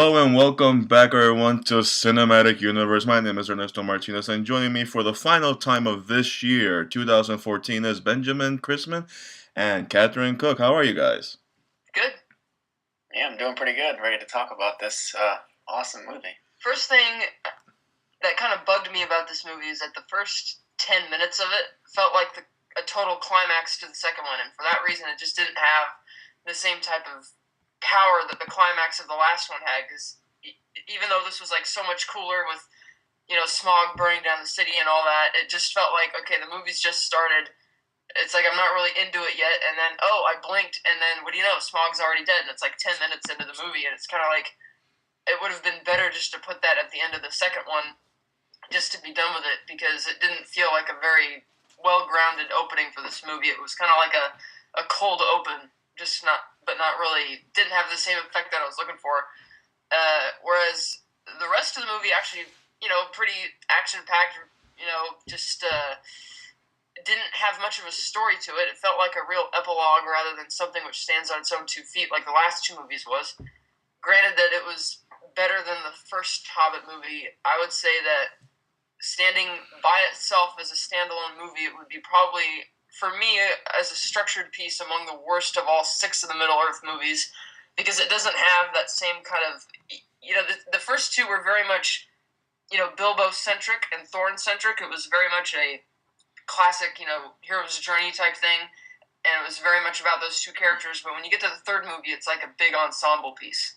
Hello and welcome back, everyone, to Cinematic Universe. My name is Ernesto Martinez, and joining me for the final time of this year, 2014, is Benjamin Chrisman and Catherine Cook. How are you guys? Good. Yeah, I'm doing pretty good. Ready to talk about this awesome movie. First thing that kind of bugged me about this movie is that the first 10 minutes of it felt like a total climax to the second one, and for that reason, it just didn't have the same type of power that the climax of the last one had, because even though this was like so much cooler with, smog burning down the city and all that, it just felt like, okay, the movie's just started. It's like I'm not really into it yet, and then, I blinked, and then, what do you know, Smog's already dead, and it's like 10 minutes into the movie, and it's kind of like, it would have been better just to put that at the end of the second one, just to be done with it, because it didn't feel like a very well-grounded opening for this movie. It was kind of like a cold open, but not really, didn't have the same effect that I was looking for. Whereas the rest of the movie actually, pretty action-packed, just didn't have much of a story to it. It felt like a real epilogue rather than something which stands on its own 2 feet like the last 2 movies was. Granted that it was better than the first Hobbit movie, I would say that standing by itself as a standalone movie, it would be probably, for me, as a structured piece, among the worst of all 6 of the Middle-earth movies, because it doesn't have that same kind of, the first 2 were very much, Bilbo-centric and Thorin-centric. It was very much a classic, hero's journey type thing, and it was very much about those 2 characters, but when you get to the third movie, it's like a big ensemble piece,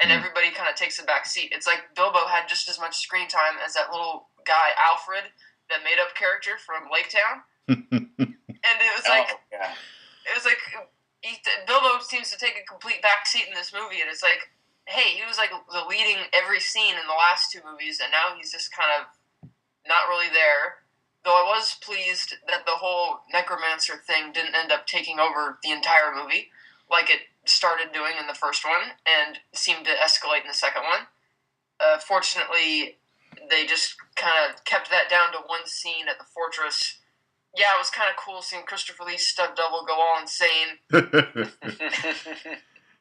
and everybody kind of takes a back seat. It's like Bilbo had just as much screen time as that little guy, Alfred, that made-up character from Lake Town, and it was like, Bilbo seems to take a complete back seat in this movie, and it's like, hey, he was like the leading every scene in the last 2 movies, and now he's just kind of not really there. Though I was pleased that the whole necromancer thing didn't end up taking over the entire movie, like it started doing in the first one, and seemed to escalate in the second one. Fortunately, they just kind of kept that down to one scene at the fortress. Yeah, it was kind of cool seeing Christopher Lee's stunt double go all insane.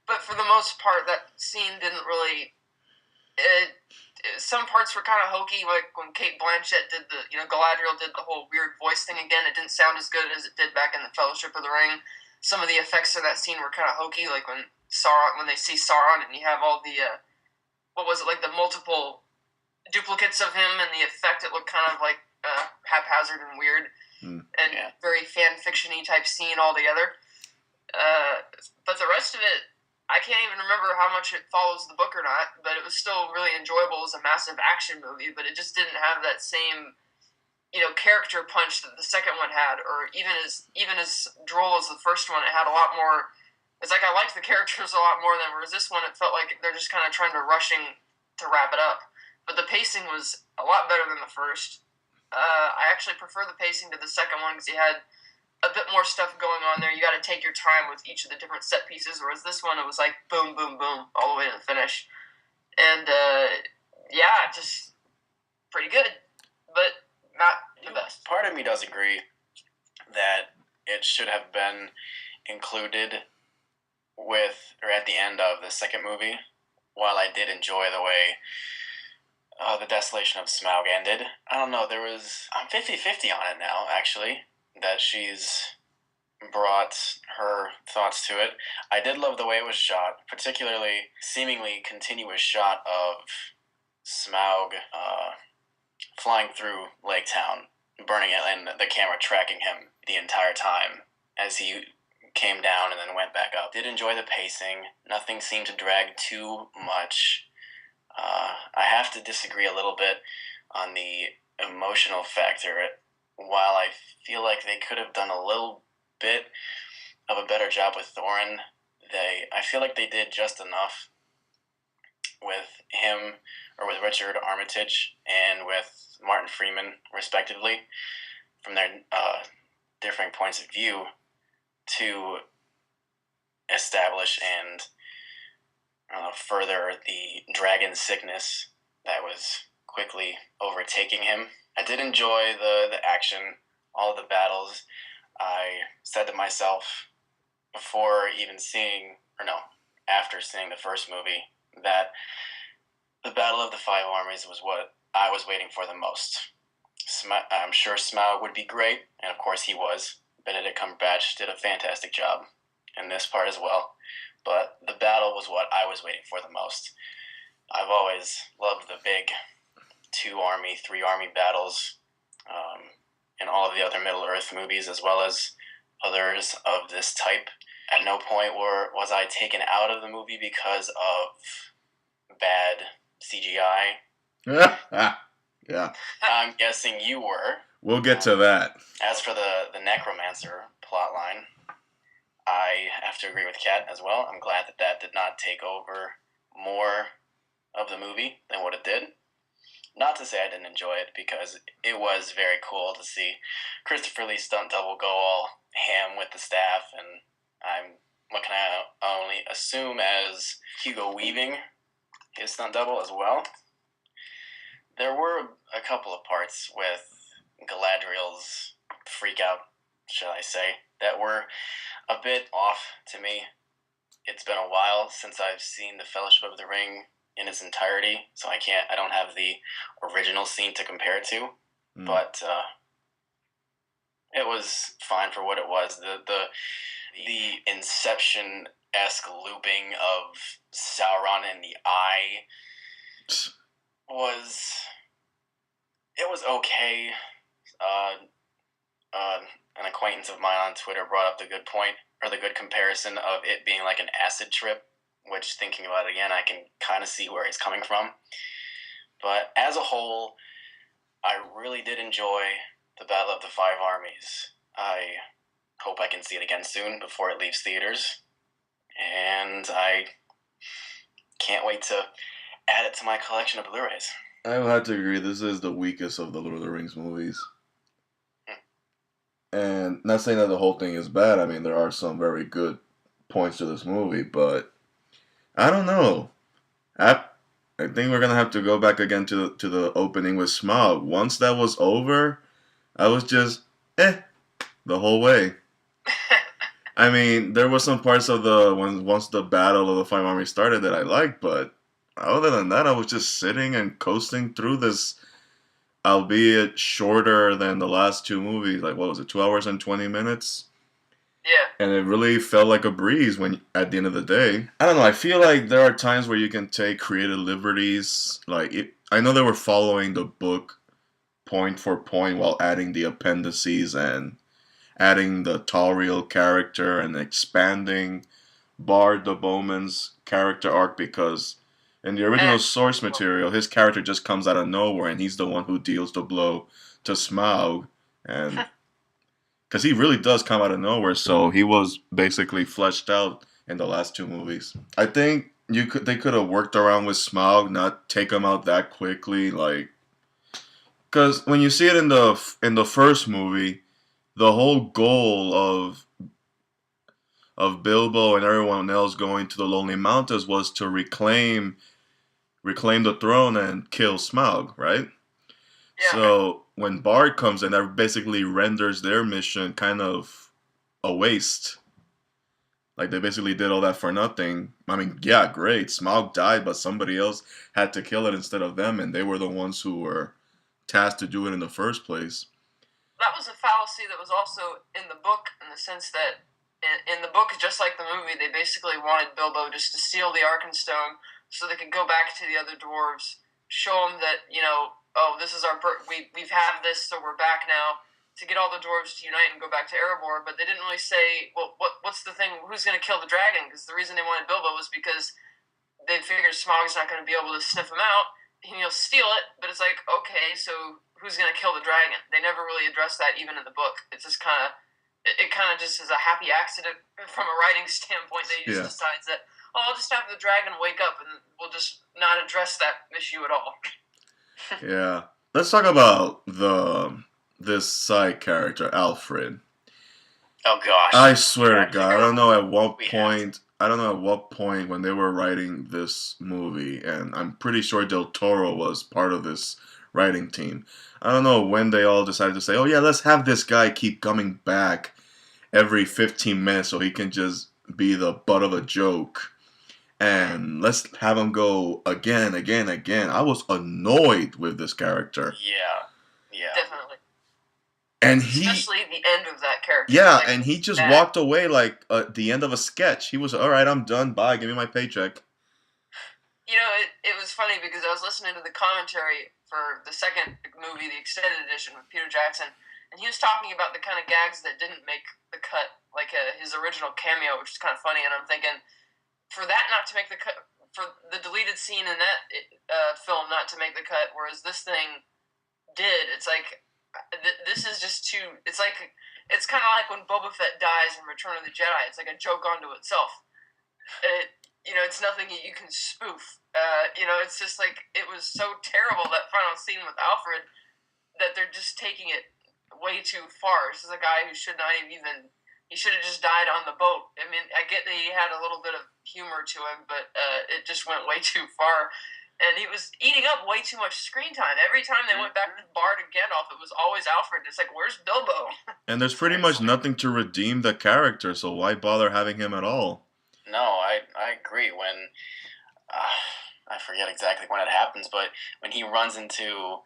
But for the most part, that scene didn't really... some parts were kind of hokey, like when Kate Blanchett did Galadriel did the whole weird voice thing again. It didn't sound as good as it did back in the Fellowship of the Ring. Some of the effects of that scene were kind of hokey, like when they see Sauron and you have all the, like the multiple duplicates of him, and the effect, it looked kind of like haphazard and weird, very fan fiction-y type scene altogether. But the rest of it, I can't even remember how much it follows the book or not, but it was still really enjoyable as a massive action movie, but it just didn't have that same, character punch that the second one had, or even as droll as the first one. It had a lot more... It's like I liked the characters a lot more than, whereas this one, it felt like they're just kind of trying to rushing to wrap it up. But the pacing was a lot better than the first. I actually prefer the pacing to the second one, because you had a bit more stuff going on there. You got to take your time with each of the different set pieces, whereas this one, it was like boom, boom, boom, all the way to the finish. And, just pretty good, but not the best. Part of me does agree that it should have been included with, or at the end of the second movie, while I did enjoy the way the Desolation of Smaug ended. I don't know, I'm 50-50 on it now, actually, that she's brought her thoughts to it. I did love the way it was shot, particularly seemingly continuous shot of Smaug flying through Lake Town, burning it, and the camera tracking him the entire time as he came down and then went back up. Did enjoy the pacing. Nothing seemed to drag too much. I have to disagree a little bit on the emotional factor. While I feel like they could have done a little bit of a better job with Thorin, I feel like they did just enough with him, or with Richard Armitage and with Martin Freeman, respectively, from their differing points of view, to establish and further the dragon sickness that was quickly overtaking him. I did enjoy the action, all of the battles. I said to myself after seeing the first movie, that The Battle of the Five Armies was what I was waiting for the most. I'm sure Smaug would be great, and of course he was. Benedict Cumberbatch did a fantastic job in this part as well. But the battle was what I was waiting for the most. I've always loved the big 2-army, 3-army battles in all of the other Middle-earth movies, as well as others of this type. At no point was I taken out of the movie because of bad CGI. Yeah. I'm guessing you were. We'll get to that. As for the Necromancer plotline, I have to agree with Kat as well. I'm glad that did not take over more of the movie than what it did. Not to say I didn't enjoy it, because it was very cool to see Christopher Lee's stunt double go all ham with the staff, and what can I only assume as Hugo Weaving his stunt double as well. There were a couple of parts with Galadriel's freak out, shall I say, that were a bit off to me. It's been a while since I've seen The Fellowship of the Ring in its entirety, so I don't have the original scene to compare it to, but it was fine for what it was. The Inception-esque looping of Sauron in the eye was okay. An acquaintance of mine on Twitter brought up the good comparison of it being like an acid trip, which, thinking about it again, I can kind of see where he's coming from. But as a whole, I really did enjoy the Battle of the Five Armies. I hope I can see it again soon before it leaves theaters, and I can't wait to add it to my collection of Blu-rays. I would have to agree, this is the weakest of the Lord of the Rings movies. And not saying that the whole thing is bad. I mean, there are some very good points to this movie, but I don't know. I think we're gonna have to go back again to the opening with Smaug. Once that was over, I was just the whole way. I mean, there were some parts of once the Battle of the Five Armies started that I liked, but other than that, I was just sitting and coasting through this, albeit shorter than the last two movies. Like, what was it, 2 hours and 20 minutes? Yeah. And it really felt like a breeze at the end of the day. I don't know, I feel like there are times where you can take creative liberties. I know they were following the book point for point while adding the appendices and adding the Tauriel character and expanding Bard the Bowman's character arc, because in the original source material, his character just comes out of nowhere, and he's the one who deals the blow to Smaug, and because he really does come out of nowhere, so he was basically fleshed out in the last two movies. I think they could have worked around with Smaug, not take him out that quickly, because when you see it in the first movie, the whole goal of Bilbo and everyone else going to the Lonely Mountains was to reclaim the throne and kill Smaug, right? Yeah. So when Bard comes in, that basically renders their mission kind of a waste. Like, they basically did all that for nothing. I mean, yeah, great, Smaug died, but somebody else had to kill it instead of them, and they were the ones who were tasked to do it in the first place. That was a fallacy that was also in the book, in the sense that in the book, just like the movie, they basically wanted Bilbo just to steal the Arkenstone so they could go back to the other dwarves, show them that, oh, this is we've had this, so we're back now, to get all the dwarves to unite and go back to Erebor. But they didn't really say, well, what's the thing, who's going to kill the dragon? Because the reason they wanted Bilbo was because they figured Smaug's not going to be able to sniff him out, and he'll steal it. But it's like, okay, so who's going to kill the dragon? They never really addressed that even in the book. It's just kind of just is a happy accident from a writing standpoint. They just decides that, I'll just have the dragon wake up and we'll just not address that issue at all. Yeah. Let's talk about this side character, Alfred. Oh gosh. I swear to God, I don't know at what point when they were writing this movie, and I'm pretty sure Del Toro was part of this writing team. I don't know when they all decided to say, oh yeah, let's have this guy keep coming back every 15 minutes so he can just be the butt of a joke. and let's have him go again, again, again. I was annoyed with this character. Yeah. Definitely. And especially the end of that character. Yeah, like, and he just bad. walked away like the end of a sketch. He was, all right, I'm done. Bye. Give me my paycheck. You know, it was funny because I was listening to the commentary for the second movie, the extended edition with Peter Jackson, and he was talking about the kind of gags that didn't make the cut, like his original cameo, which is kind of funny. And I'm thinking, for that not to make the cut, for the deleted scene in that film not to make the cut, whereas this thing did, it's like this is just too. It's kind of like when Boba Fett dies in Return of the Jedi. It's like a joke unto itself. It's nothing you can spoof. It's just like, it was so terrible, that final scene with Alfred, that they're just taking it way too far. This is a guy who should not have even. He should have just died on the boat. I mean, I get that he had a little bit of humor to him, but it just went way too far. And he was eating up way too much screen time. Every time they went back to Bard and Gandalf, it was always Alfred. It's like, where's Bilbo? And there's pretty much nothing to redeem the character, so why bother having him at all? No, I agree. When I forget exactly when it happens, but when he runs into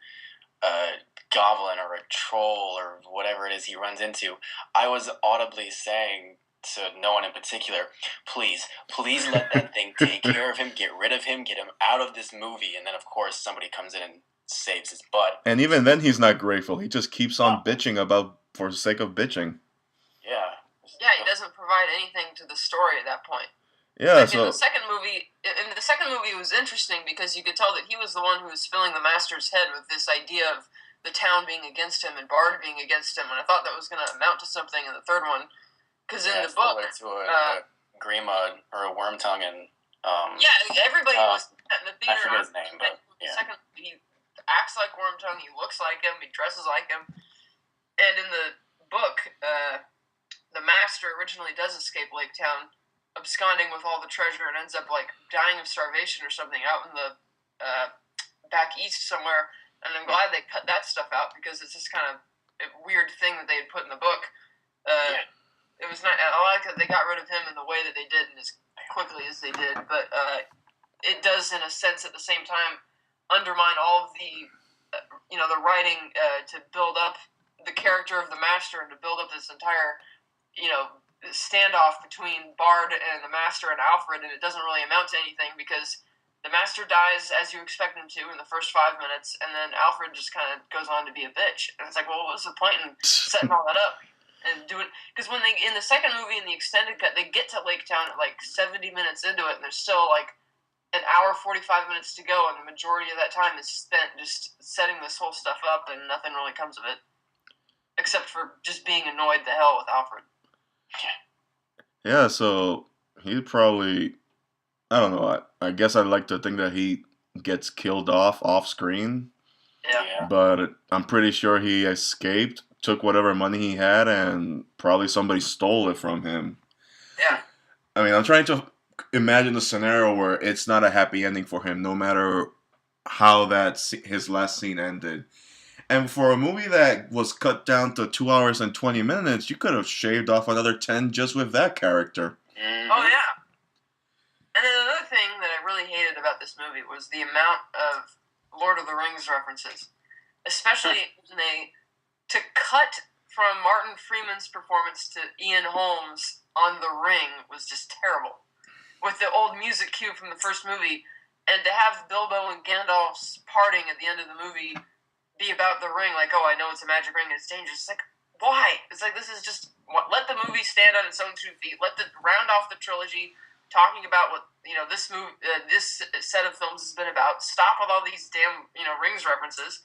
a goblin or a troll or whatever it is he runs into, I was audibly saying to no one in particular, please let that thing take care of him, get rid of him, get him out of this movie. And then, of course, somebody comes in and saves his butt. And even then, he's not grateful. He just keeps on bitching for the sake of bitching. Yeah. Yeah, he doesn't provide anything to the story at that point. Yeah, in the second movie, it was interesting because you could tell that he was the one who was filling the Master's head with this idea of the town being against him and Bard being against him, and I thought that was going to amount to something in the third one. Because in the book, to a Grima or a Wormtongue, and everybody was in the theater. I forget his name, but yeah. Second, he acts like Wormtongue. He looks like him. He dresses like him. And in the book, the Master originally does escape Lake Town, absconding with all the treasure, and ends up like dying of starvation or something out in the back east somewhere. And I'm glad they cut that stuff out because it's just kind of a weird thing that they had put in the book. It was not. I like that they got rid of him in the way that they did and as quickly as they did. But it does, in a sense, at the same time, undermine all of the the writing to build up the character of the Master and to build up this entire standoff between Bard and the Master and Alfred, and it doesn't really amount to anything because the Master dies as you expect him to in the first 5 minutes, and then Alfred just kind of goes on to be a bitch. And it's like, well, what's the point in setting all that up and doing? Because when they, in the second movie, in the extended cut, they get to Lake Town at like 70 minutes into it, and there's still like an hour 45 minutes to go, and the majority of that time is spent just setting this whole stuff up, and nothing really comes of it, except for just being annoyed the hell with Alfred. Yeah, so he probably, I don't know, I guess I'd like to think that he gets killed off screen. Yeah. But I'm pretty sure he escaped, took whatever money he had, and probably somebody stole it from him. Yeah. I mean, I'm trying to imagine a scenario where it's not a happy ending for him, no matter how his last scene ended. And for a movie that was cut down to 2 hours and 20 minutes, you could have shaved off another 10 just with that character. Oh, yeah. And then another thing that I really hated about this movie was the amount of Lord of the Rings references. Especially when to cut from Martin Freeman's performance to Ian Holmes on The Ring was just terrible. With the old music cue from the first movie, and to have Bilbo and Gandalf's parting at the end of the movie be about the ring, like, oh, I know it's a magic ring and it's dangerous. It's like, why? It's like, this is just, let the movie stand on its own 2 feet. Let the round off the trilogy, talking about what this movie, this set of films has been about. Stop with all these damn rings references,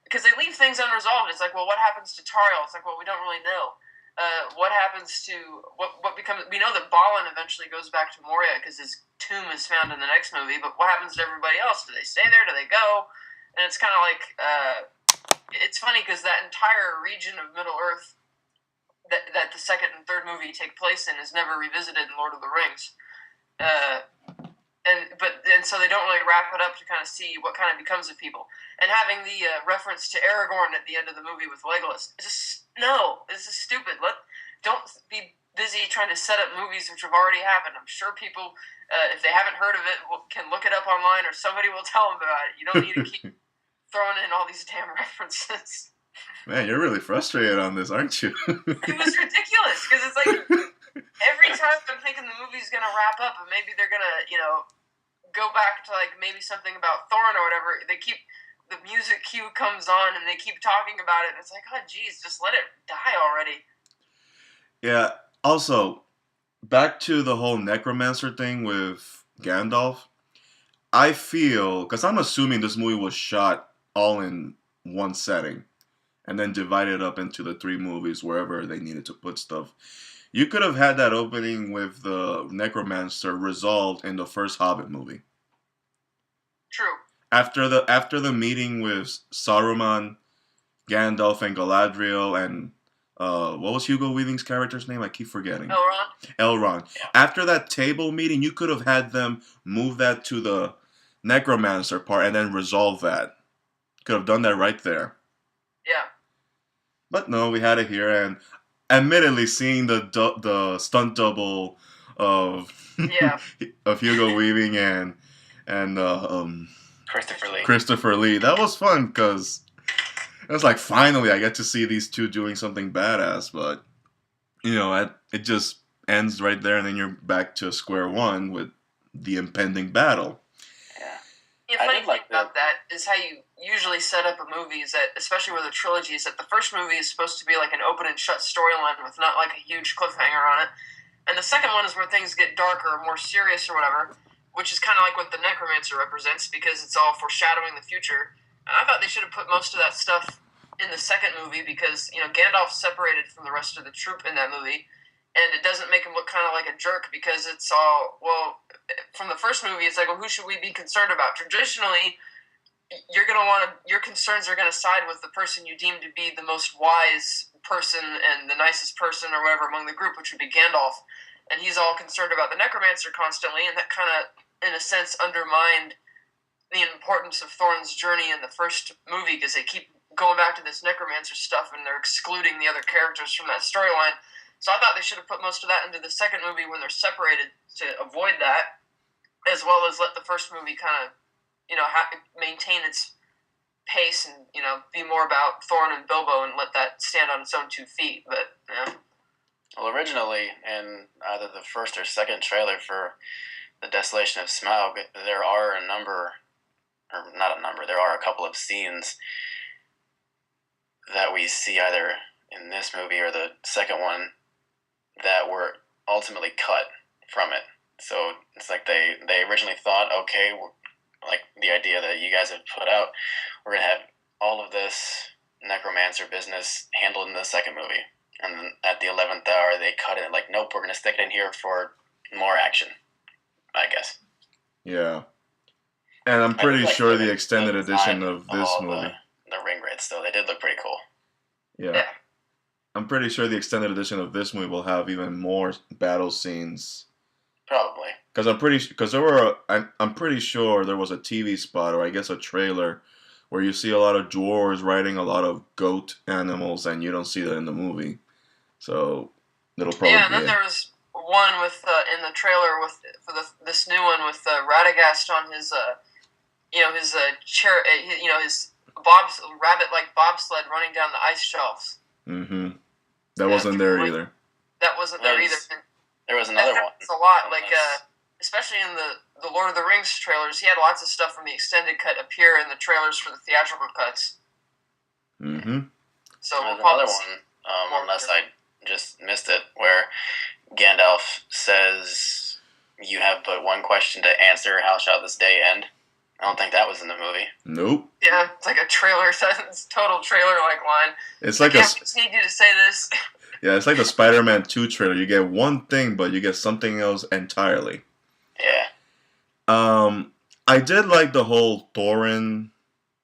because they leave things unresolved. It's like, well, what happens to Tariel? It's like, well, we don't really know. What happens to what becomes? We know that Balin eventually goes back to Moria because his tomb is found in the next movie. But what happens to everybody else? Do they stay there? Do they go? And it's kind of like, it's funny because that entire region of Middle Earth that the second and third movie take place in is never revisited in Lord of the Rings. And so they don't really wrap it up to kind of see what kind of becomes of people. And having the reference to Aragorn at the end of the movie with Legolas, this is stupid. Don't be busy trying to set up movies which have already happened. I'm sure people, if they haven't heard of it, can look it up online or somebody will tell them about it. You don't need to keep throwing in all these damn references. Man, you're really frustrated on this, aren't you? It was ridiculous because it's like every time I'm thinking the movie's gonna wrap up and maybe they're gonna, go back to like maybe something about Thorn or whatever. The music cue comes on and they keep talking about it. And it's like, oh geez, just let it die already. Yeah. Also, back to the whole necromancer thing with Gandalf. I feel, because I'm assuming this movie was shot all in one setting and then divided up into the three movies wherever they needed to put stuff. You could have had that opening with the necromancer resolved in the first Hobbit movie. True. After the meeting with Saruman, Gandalf, and Galadriel, and what was Hugo Weaving's character's name? I keep forgetting. Elrond. Yeah. After that table meeting, you could have had them move that to the necromancer part and then resolve that. Could have done that right there. Yeah. But no, we had it here, and admittedly, seeing the stunt double of of Hugo Weaving and Christopher Lee, that was fun because it was like finally I get to see these two doing something badass. But it just ends right there, and then you're back to square one with the impending battle. The funny thing about that is how you usually set up a movie is that, especially with a trilogy, is that the first movie is supposed to be like an open and shut storyline with not like a huge cliffhanger on it. And the second one is where things get darker or more serious or whatever, which is kind of like what the Necromancer represents because it's all foreshadowing the future. And I thought they should have put most of that stuff in the second movie because, Gandalf's separated from the rest of the troop in that movie. And it doesn't make him look kind of like a jerk because it's all, from the first movie, it's like, well, who should we be concerned about? Traditionally, your concerns are going to side with the person you deem to be the most wise person and the nicest person or whatever among the group, which would be Gandalf. And he's all concerned about the Necromancer constantly, and that kind of, in a sense, undermined the importance of Thorin's journey in the first movie because they keep going back to this Necromancer stuff and they're excluding the other characters from that storyline. So I thought they should have put most of that into the second movie when they're separated to avoid that, as well as let the first movie kind of, maintain its pace and, be more about Thorin and Bilbo and let that stand on its own 2 feet. But, yeah. Well, originally, in either the first or second trailer for The Desolation of Smaug, there are there are a couple of scenes that we see either in this movie or the second one that were ultimately cut from it. So it's like they originally thought, okay, like the idea that you guys have put out, we're going to have all of this necromancer business handled in the second movie. And then at the 11th hour, they cut it like, nope, we're going to stick it in here for more action, I guess. Yeah. And I'm pretty sure the extended edition of this movie. The ring wraiths, though, they did look pretty cool. Yeah. I'm pretty sure the extended edition of this movie will have even more battle scenes. Probably. Because I'm pretty sure there was a TV spot or I guess a trailer where you see a lot of dwarves riding a lot of goat animals and you don't see that in the movie. So it'll probably and then there was one with in the trailer this new one with Radagast on his his chair his rabbit like bobsled running down the ice shelves. Mm-hmm. That wasn't there either. That wasn't there either. There was another one. It's a lot, like especially in the Lord of the Rings trailers. He had lots of stuff from the extended cut appear in the trailers for the theatrical cuts. Mm-hmm. So there's another one, unless I just missed it, where Gandalf says, "You have but one question to answer. How shall this day end?" I don't think that was in the movie. Nope. Yeah, it's like a trailer. It's total trailer-like line. It's like I just need you to say this. Yeah, it's like the Spider-Man 2 trailer. You get one thing, but you get something else entirely. Yeah. I did like the whole Thorin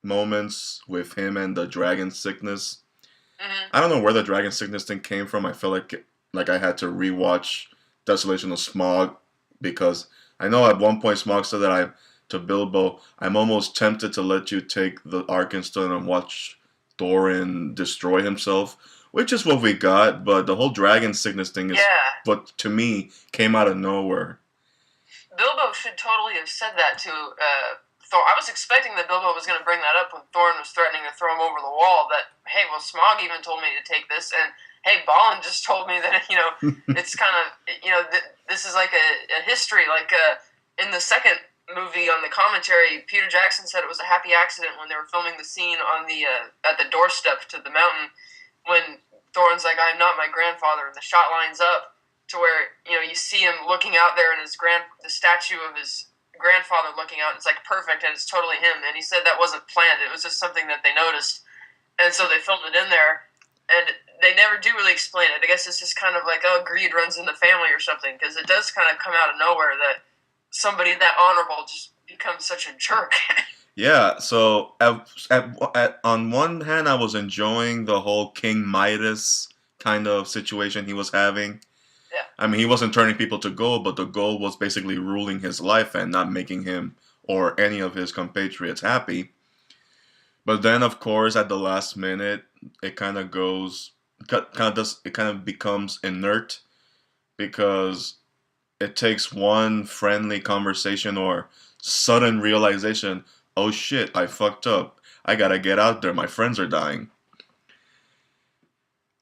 moments with him and the dragon sickness. Mm-hmm. I don't know where the dragon sickness thing came from. I feel like I had to rewatch Desolation of Smaug because I know at one point Smaug said that to Bilbo, I'm almost tempted to let you take the Arkenstone and watch Thorin destroy himself. which is what we got. But the whole dragon sickness thing is Yeah. what to me came out of nowhere. Bilbo should totally have said that to Thor. I was expecting that Bilbo was going to bring that up when Thorin was threatening to throw him over the wall. That, hey, well, Smaug even told me to take this, and hey, Balin just told me that, it's kind of, this is like a history. Like in the second movie on the commentary, Peter Jackson said it was a happy accident when they were filming the scene on the at the doorstep to the mountain when Thorin's like, I'm not my grandfather, and the shot lines up to where you see him looking out there and the statue of his grandfather looking out. It's like perfect and it's totally him. And he said that wasn't planned. It was just something that they noticed, and so they filmed it in there. And they never do really explain it. I guess it's just kind of like, oh, greed runs in the family or something, because it does kind of come out of nowhere that somebody that honorable just becomes such a jerk. Yeah, so on one hand, I was enjoying the whole King Midas kind of situation he was having. Yeah. I mean, he wasn't turning people to gold, but the gold was basically ruling his life and not making him or any of his compatriots happy. But then, of course, at the last minute, it kind of becomes inert because it takes one friendly conversation or sudden realization, oh shit, I fucked up. I gotta get out there. My friends are dying.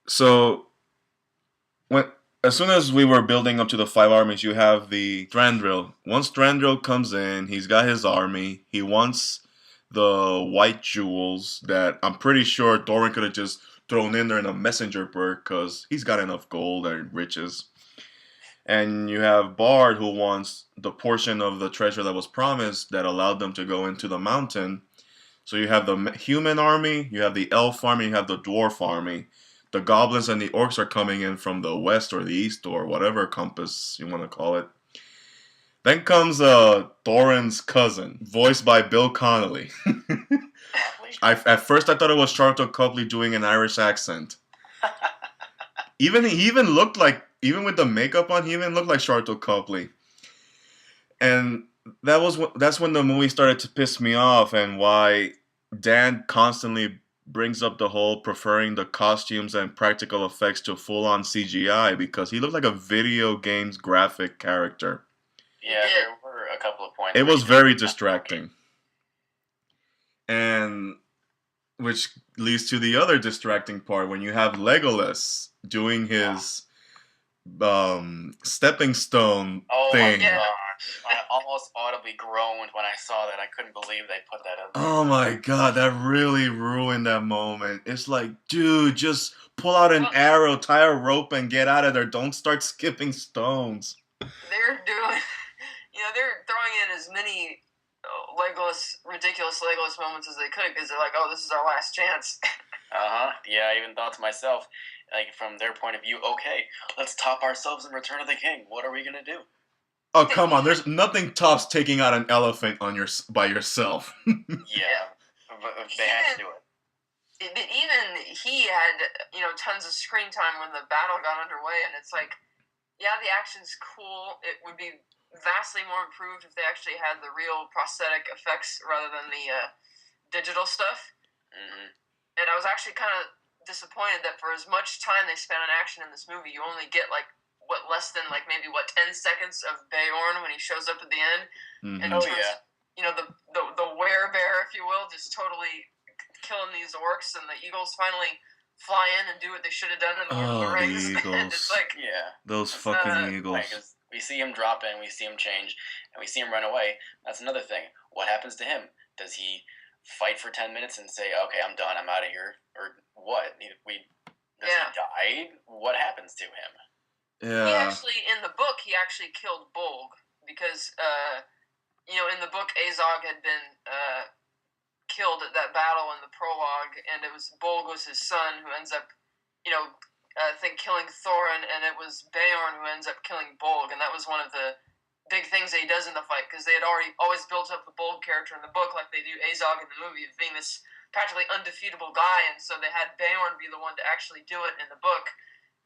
So when as soon as we were building up to the five armies, you have the Thranduil. Once Thranduil comes in, he's got his army. He wants the white jewels that I'm pretty sure Thorin could have just thrown in there in a messenger bird because he's got enough gold and riches. And you have Bard who wants the portion of the treasure that was promised that allowed them to go into the mountain. So you have the human army, you have the elf army, you have the dwarf army. The goblins and the orcs are coming in from the west or the east or whatever compass you want to call it. Then comes Thorin's cousin, voiced by Bill Connolly. At first I thought it was Charlton Copley doing an Irish accent. He even looked like, even with the makeup on, he even looked like Charlton Copley. And that's when the movie started to piss me off, and why Dan constantly brings up the whole preferring the costumes and practical effects to full-on CGI, because he looked like a video games graphic character. Yeah, there were a couple of points. It was very distracting. And which leads to the other distracting part when you have Legolas doing his stepping stone thing. My God. I almost audibly groaned when I saw that. I couldn't believe they put that in there. Oh my God, that really ruined that moment. It's like, dude, just pull out an arrow, tie a rope, and get out of there. Don't start skipping stones. They're doing, they're throwing in as many ridiculous Legolas moments as they could, because they're like, oh, this is our last chance. Yeah, I even thought to myself, like, from their point of view, okay, let's top ourselves in Return of the King. What are we gonna do? Oh, come on. There's nothing tops taking out an elephant by yourself. Yeah. But they had to do it. But even he had, tons of screen time when the battle got underway, and it's like, yeah, the action's cool. It would be vastly more improved if they actually had the real prosthetic effects rather than the digital stuff. Mm-hmm. And I was actually kind of disappointed that for as much time they spent on action in this movie, you only get less than 10 seconds of Beorn when he shows up at the end. Mm-hmm. And the werebear, if you will, just totally killing these orcs, and the eagles finally fly in and do what they should have done in the Lord of the Rings. The eagles. And it's like, those fucking eagles. Right, 'cause we see him drop in, we see him change, and we see him run away. That's another thing. What happens to him? Does he fight for 10 minutes and say, okay, I'm done, I'm out of here? Or what? Does he die? What happens to him? Yeah. in the book, he actually killed Bolg, because, in the book, Azog had been killed at that battle in the prologue, and Bolg was his son, who ends up, I think killing Thorin, and it was Beorn who ends up killing Bolg, and that was one of the big things that he does in the fight, because they had always built up the Bolg character in the book like they do Azog in the movie, of being this practically undefeatable guy, and so they had Beorn be the one to actually do it in the book,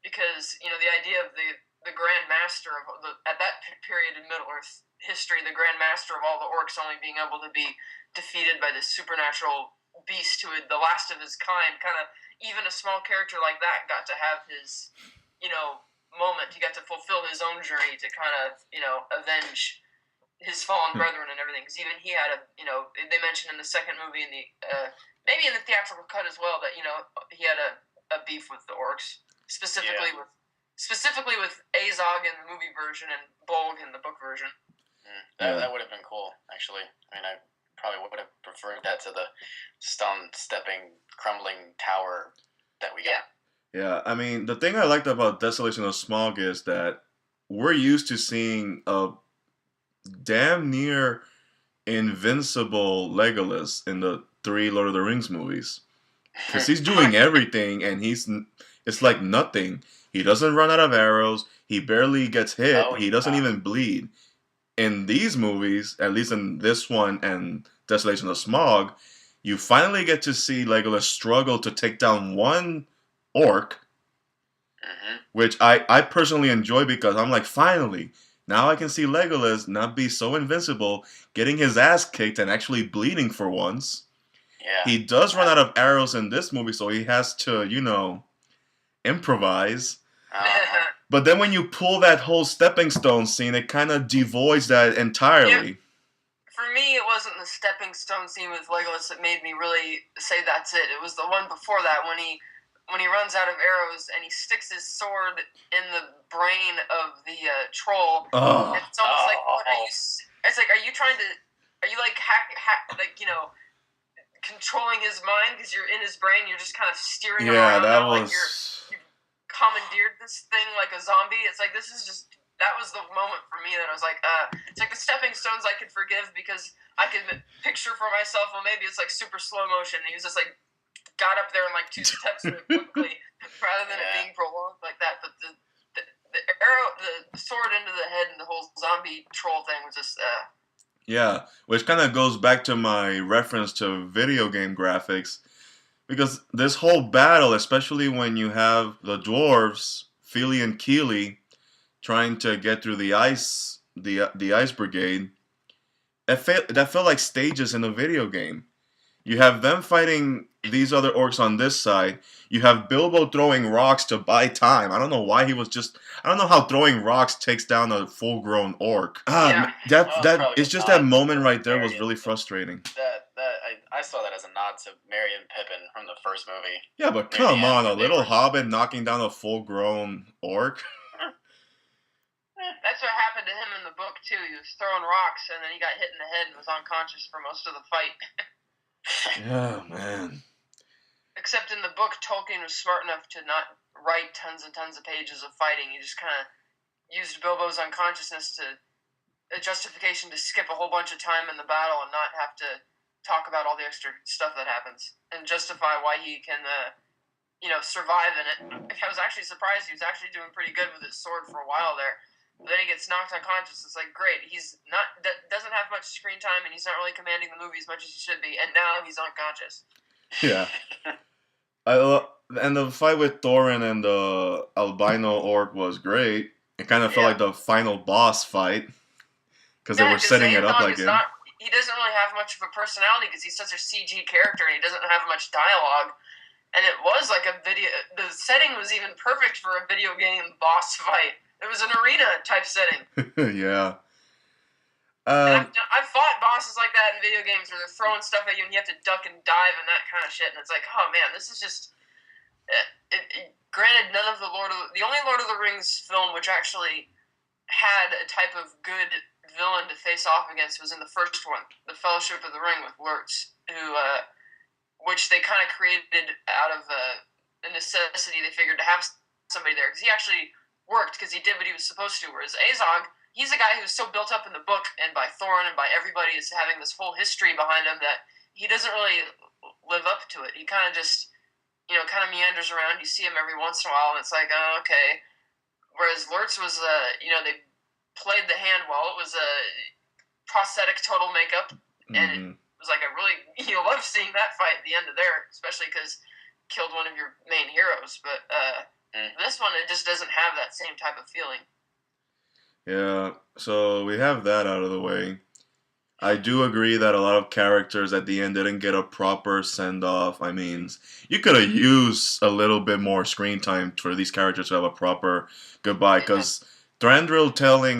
because, the idea of the Grand Master of at that period in Middle-earth history, the Grand Master of all the orcs only being able to be defeated by this supernatural beast who had the last of his kind. Kind of even a small character like that got to have his, moment. He got to fulfill his own journey to kind of, avenge his fallen brethren and everything. Because even he had they mentioned in the second movie, in the maybe in the theatrical cut as well, that he had a beef with the orcs, specifically with Azog in the movie version and Bolg in the book version. That would have been cool, actually. I mean, I probably would have preferred that to the stone stepping, crumbling tower that we got. Yeah, I mean, the thing I liked about Desolation of Smaug is that we're used to seeing a damn near invincible Legolas in the three Lord of the Rings movies. Because he's doing everything, and it's like nothing. He doesn't run out of arrows. He barely gets hit. He doesn't even bleed. In these movies, at least in this one and Desolation of Smaug, you finally get to see Legolas struggle to take down one orc, which I personally enjoy because I'm like, finally, now I can see Legolas not be so invincible, getting his ass kicked and actually bleeding for once. Yeah. He does run out of arrows in this movie, so he has to, improvise. But then when you pull that whole stepping stone scene, it kind of devoids that entirely. For me, it wasn't the stepping stone scene with Legolas that made me really say that's it. It was the one before that when he runs out of arrows and he sticks his sword in the brain of the troll. Oh. And it's almost like, are you controlling his mind because you're in his brain? You're just kind of steering him around. Yeah, that now, was. Like you've commandeered this thing like a zombie. It's like that was the moment for me that I was like, it's like the stepping stones I could forgive because I could picture for myself, well, maybe it's like super slow motion. He was just like got up there in like 2 steps really quickly rather than it being prolonged like that. But the arrow, the sword into the head and the whole zombie troll thing was just. Yeah, which kind of goes back to my reference to video game graphics. Because this whole battle, especially when you have the dwarves, Fili and Kili, trying to get through the ice brigade, that felt like stages in a video game. You have them fighting these other orcs on this side. You have Bilbo throwing rocks to buy time. I don't know why I don't know how throwing rocks takes down a full-grown orc. It's just that moment right there was really frustrating. I saw that as a nod to Merry and Pippin from the first movie. Yeah, but come on, a little hobbit knocking down a full-grown orc. That's what happened to him in the book too. He was throwing rocks and then he got hit in the head and was unconscious for most of the fight. Yeah, man. Except in the book, Tolkien was smart enough to not write tons and tons of pages of fighting. He just kind of used Bilbo's unconsciousness to a justification to skip a whole bunch of time in the battle and not have to talk about all the extra stuff that happens and justify why he can, survive in it. I was actually surprised. He was actually doing pretty good with his sword for a while there. But then he gets knocked unconscious. It's like, great. He's doesn't have much screen time, and he's not really commanding the movie as much as he should be. And now he's unconscious. Yeah. And the fight with Thorin and the albino orc was great. It kind of felt like the final boss fight because they were setting it up like it. He doesn't really have much of a personality because he's such a CG character and he doesn't have much dialogue. And it was like a video. The setting was even perfect for a video game boss fight. It was an arena type setting. Yeah. I've fought bosses like that in video games where they're throwing stuff at you and you have to duck and dive and that kind of shit. And it's like, oh man, this is just. Granted, none of the only Lord of the Rings film which actually had a type of good villain to face off against was in the first one, The Fellowship of the Ring with Lurtz, which they kind of created out of a necessity. They figured to have somebody there because he actually worked because he did what he was supposed to. Whereas Azog, he's a guy who's so built up in the book and by Thorin and by everybody is having this whole history behind him that he doesn't really live up to it. He kind of just, kind of meanders around. You see him every once in a while and it's like, oh, okay. Whereas Lurtz was, they played the hand well. It was a prosthetic total makeup and it was like you love seeing that fight at the end of there, especially because killed one of your main heroes. But this one, it just doesn't have that same type of feeling. Yeah, so we have that out of the way. I do agree that a lot of characters at the end didn't get a proper send off. I mean, you could have used a little bit more screen time for these characters to have a proper goodbye. Yeah. Because Thranduil telling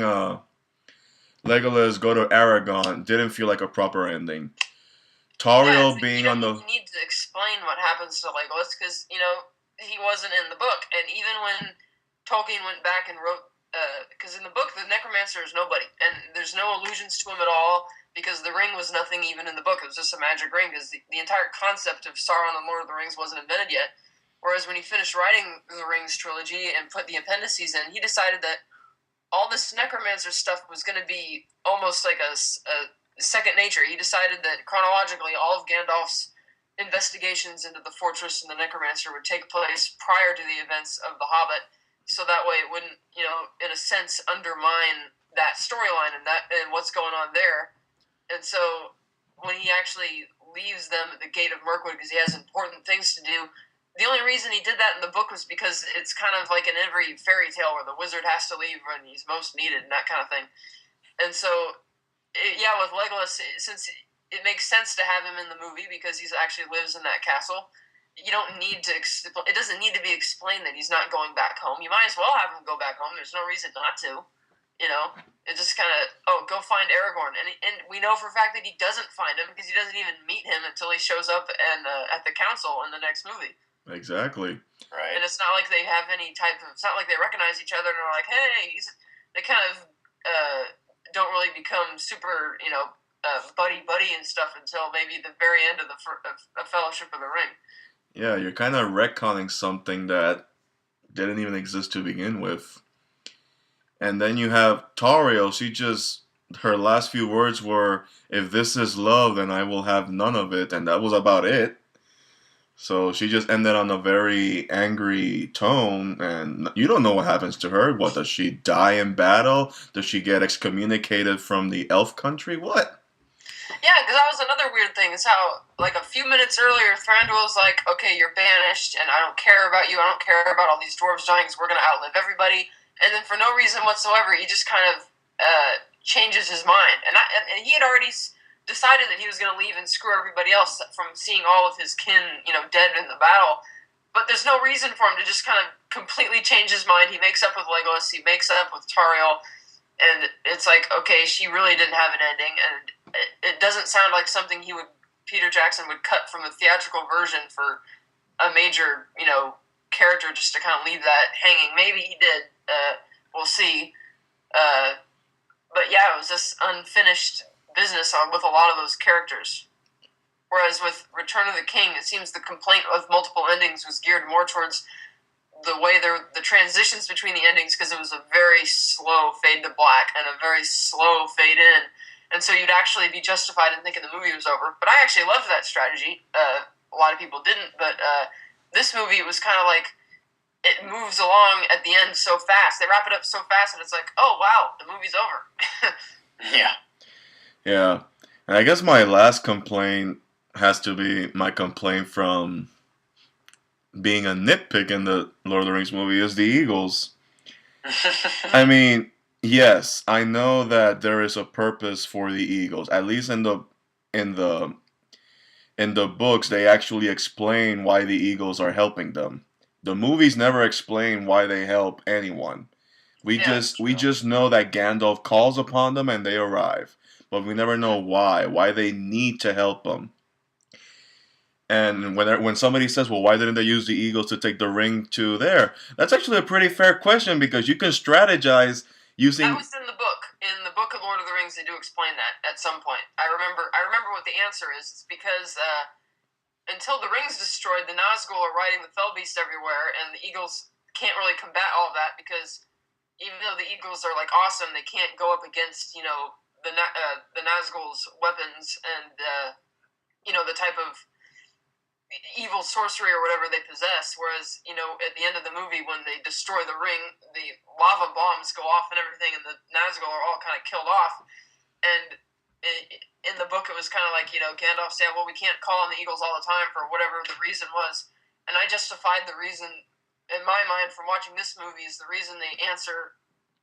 Legolas go to Aragon didn't feel like a proper ending. Yeah, Tauriel it's like being on the you need to explain what happens to Legolas because he wasn't in the book, and even when Tolkien went back and wrote, because in the book the Necromancer is nobody, and there's no allusions to him at all because the ring was nothing even in the book. It was just a magic ring because the entire concept of Sauron and Lord of the Rings wasn't invented yet. Whereas when he finished writing the Rings trilogy and put the appendices in, he decided that all this necromancer stuff was going to be almost like a second nature. He decided that chronologically, all of Gandalf's investigations into the fortress and the necromancer would take place prior to the events of The Hobbit, so that way it wouldn't, in a sense, undermine that storyline and what's going on there. And so when he actually leaves them at the gate of Mirkwood because he has important things to do, the only reason he did that in the book was because it's kind of like in every fairy tale where the wizard has to leave when he's most needed and that kind of thing. And so, with Legolas, since it makes sense to have him in the movie because he actually lives in that castle, you don't need to. It doesn't need to be explained that he's not going back home. You might as well have him go back home. There's no reason not to. It just kind of go find Aragorn, and we know for a fact that he doesn't find him because he doesn't even meet him until he shows up and at the council in the next movie. exactly. Right. And it's not like they have any type of. It's not like they recognize each other and are like, "Hey," they kind of don't really become super, buddy and stuff until maybe the very end of the Fellowship of the Ring. Yeah, you're kind of retconning something that didn't even exist to begin with. And then you have Tauriel. Her last few words were, "If this is love, then I will have none of it," and that was about it. So she just ended on a very angry tone, and you don't know what happens to her. What, does she die in battle? Does she get excommunicated from the elf country? What? Yeah, because that was another weird thing. Is how, like, a few minutes earlier, Thranduil was like, "Okay, you're banished, and I don't care about you. I don't care about all these dwarves dying because we're going to outlive everybody." And then for no reason whatsoever, he just kind of changes his mind. And he had already decided that he was going to leave and screw everybody else from seeing all of his kin, dead in the battle. But there's no reason for him to just kind of completely change his mind. He makes up with Legolas. He makes up with Tauriel. And it's like, okay, she really didn't have an ending. And it doesn't sound like something Peter Jackson would cut from the theatrical version for a major, character just to kind of leave that hanging. Maybe he did. We'll see. But yeah, it was this unfinished business with a lot of those characters. Whereas with Return of the King, it seems the complaint of multiple endings was geared more towards the way the transitions between the endings, because it was a very slow fade to black and a very slow fade in. And so you'd actually be justified in thinking the movie was over. But I actually loved that strategy. A lot of people didn't, but this movie, it was kind of like it moves along at the end so fast. They wrap it up so fast, and it's like, oh, wow, the movie's over. Yeah. Yeah. And I guess my last complaint has to be my complaint from being a nitpick in the Lord of the Rings movie is the Eagles. I mean, yes, I know that there is a purpose for the Eagles. At least in the in the books, they actually explain why the Eagles are helping them. The movies never explain why they help anyone. We just know that Gandalf calls upon them and they arrive, but we never know why they need to help them. And when somebody says, "Well, why didn't they use the Eagles to take the ring to there?" That's actually a pretty fair question because you can strategize using. That was in the book. In the book of Lord of the Rings, they do explain that at some point. I remember what the answer is. It's because until the ring's destroyed, the Nazgul are riding the Fellbeast everywhere, and the Eagles can't really combat all of that because even though the Eagles are like awesome, they can't go up against the Nazgul's weapons and the type of evil sorcery or whatever they possess. Whereas at the end of the movie, when they destroy the ring, the lava bombs go off and everything, and the Nazgul are all kind of killed off. And in the book, it was kind of like Gandalf said, "Well, we can't call on the Eagles all the time for whatever the reason was." And I justified the reason in my mind from watching this movie is the reason they answer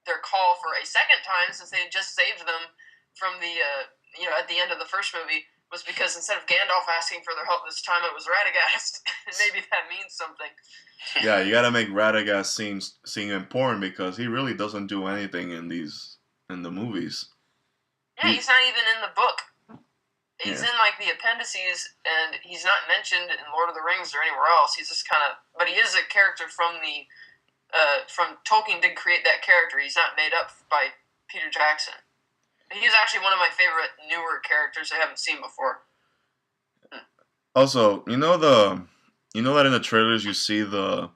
their call for a second time, since they had just saved them from the at the end of the first movie was because instead of Gandalf asking for their help this time, it was Radagast. Maybe that means something. Yeah, you gotta make Radagast seem important because he really doesn't do anything in the movies. Yeah, he's not even in the book. He's Yeah. in like the appendices, and he's not mentioned in Lord of the Rings or anywhere else. He's just kind of, but he is a character from Tolkien did create that character. He's not made up by Peter Jackson. He's actually one of my favorite newer characters I haven't seen before. Also, you know that in the trailers you see the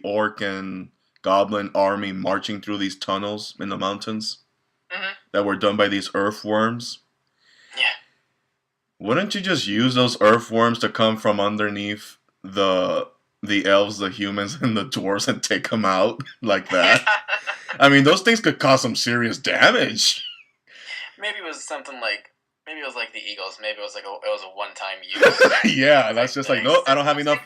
orc and goblin army marching through these tunnels in the mountains that were done by these earthworms. Yeah. Wouldn't you just use those earthworms to come from underneath the elves, the humans, and the dwarves and take them out like that? I mean, those things could cause some serious damage. Maybe it was something like the Eagles. Maybe it was a one-time use. Yeah, that's just like, nope, I don't have enough.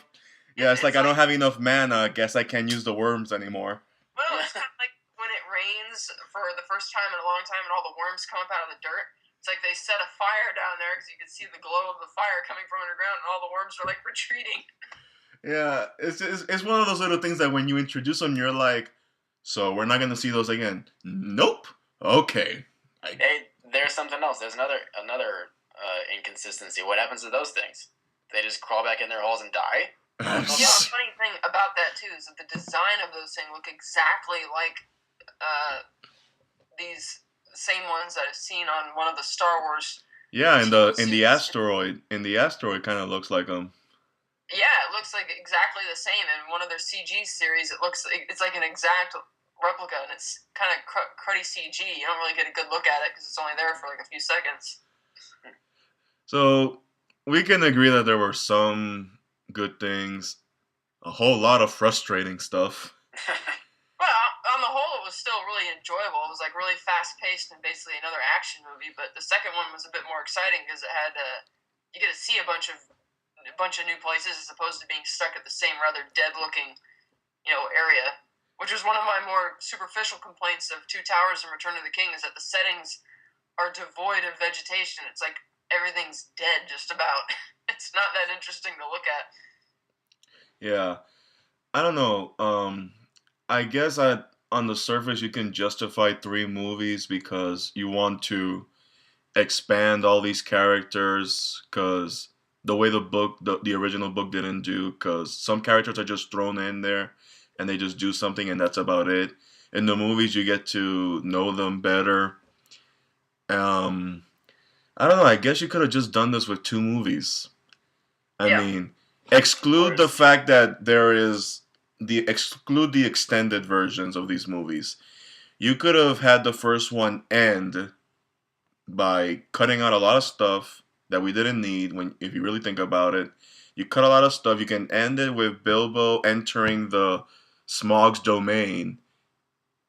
Yeah, it's like I don't like, have enough mana. I guess I can't use the worms anymore. Well, it's kind of like when it rains for the first time in a long time and all the worms come up out of the dirt. It's like they set a fire down there because you can see the glow of the fire coming from underground, and all the worms are like retreating. Yeah, it's one of those little things that when you introduce them, you're like, so we're not gonna see those again. Nope. Okay. Hey, there's something else. There's another inconsistency. What happens to those things? They just crawl back in their holes and die? Yeah, the funny thing about that too is that the design of those things look exactly like these same ones that I've seen on one of the Star Wars. Yeah, in the asteroid kind of looks like them. Yeah, it looks like exactly the same. In one of their CG series, it's like an exact replica, and it's kind of cruddy CG. You don't really get a good look at it because it's only there for like a few seconds. So we can agree that there were some good things, a whole lot of frustrating stuff. Well, on the whole, it was still really enjoyable. It was like really fast paced and basically another action movie. But the second one was a bit more exciting because it had you get to see a bunch of new places as opposed to being stuck at the same rather dead looking area. Which was one of my more superficial complaints of Two Towers and Return of the King is that the settings are devoid of vegetation. It's like everything's dead just about. It's not that interesting to look at. Yeah. I don't know. I guess on the surface you can justify 3 movies because you want to expand all these characters because the way the original book didn't do, because some characters are just thrown in there and they just do something and that's about it. In the movies, you get to know them better. I don't know. I guess you could have just done this with 2 movies. I mean, exclude the fact that exclude the extended versions of these movies. You could have had the first one end by cutting out a lot of stuff that we didn't need. If you really think about it, you cut a lot of stuff. You can end it with Bilbo entering the Smaug's domain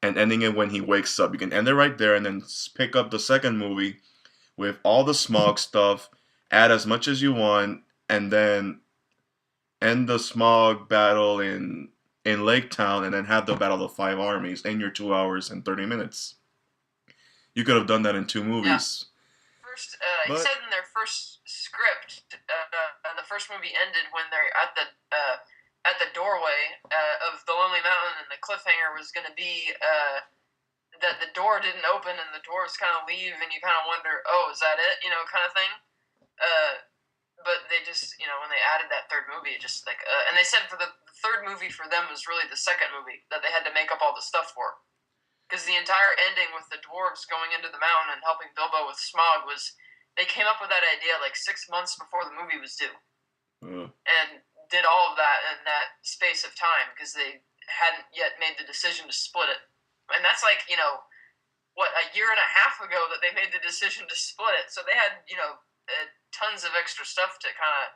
and ending it when he wakes up. You can end it right there and then pick up the second movie with all the Smaug stuff, add as much as you want, and then end the Smaug battle in Lake Town and then have the Battle of the 5 Armies in your 2 hours and 30 minutes. You could have done that in 2 movies. Yeah. First, he said in their first script, the first movie ended when they're at the doorway of the Lonely Mountain, and the cliffhanger was going to be that the door didn't open and the dwarves kind of leave, and you kind of wonder, oh, is that it? Kind of thing. But they just, when they added that third movie, it just like, and they said for the third movie for them was really the second movie that they had to make up all the stuff for. Because the entire ending with the dwarves going into the mountain and helping Bilbo with Smaug they came up with that idea like 6 months before the movie was due. And did all of that in that space of time because they hadn't yet made the decision to split it. And that's like, a year and a half ago that they made the decision to split it. So they had, tons of extra stuff to kind of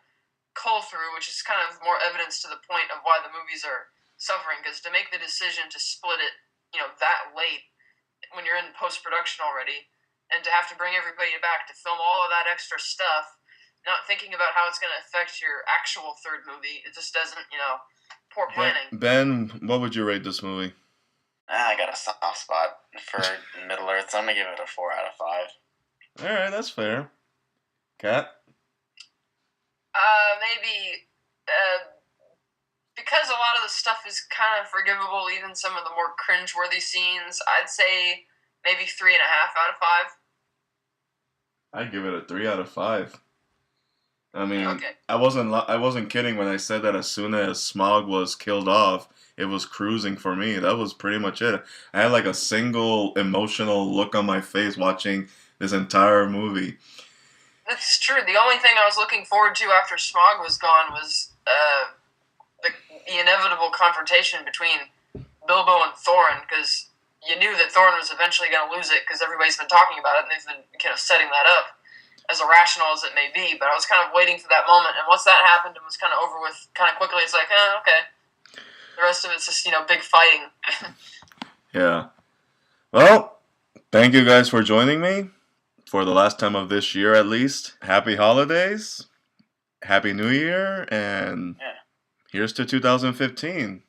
cull through, which is kind of more evidence to the point of why the movies are suffering. Because to make the decision to split it, that late when you're in post-production already, and to have to bring everybody back to film all of that extra stuff, not thinking about how it's going to affect your actual third movie, it just doesn't, poor planning. Ben, what would you rate this movie? I got a soft spot for Middle Earth, so I'm going to give it a 4 out of 5. All right, that's fair. Cat? Maybe because a lot of the stuff is kind of forgivable, even some of the more cringeworthy scenes. I'd say maybe 3.5 out of 5. I'd give it a 3 out of 5. I mean, Okay. I wasn't kidding when I said that as soon as Smog was killed off, it was cruising for me. That was pretty much it. I had like a single emotional look on my face watching this entire movie. That's true. The only thing I was looking forward to after Smog was gone was the inevitable confrontation between Bilbo and Thorin, because you knew that Thorin was eventually going to lose it because everybody's been talking about it and they've been kind of setting that up, as irrational as it may be. But I was kind of waiting for that moment, and once that happened, it was kind of over with kind of quickly. It's like, okay. The rest of it's just, big fighting. Yeah. Well, thank you guys for joining me for the last time of this year at least. Happy holidays. Happy New Year. And here's to 2015.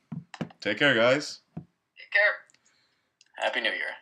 Take care, guys. Take care. Happy New Year.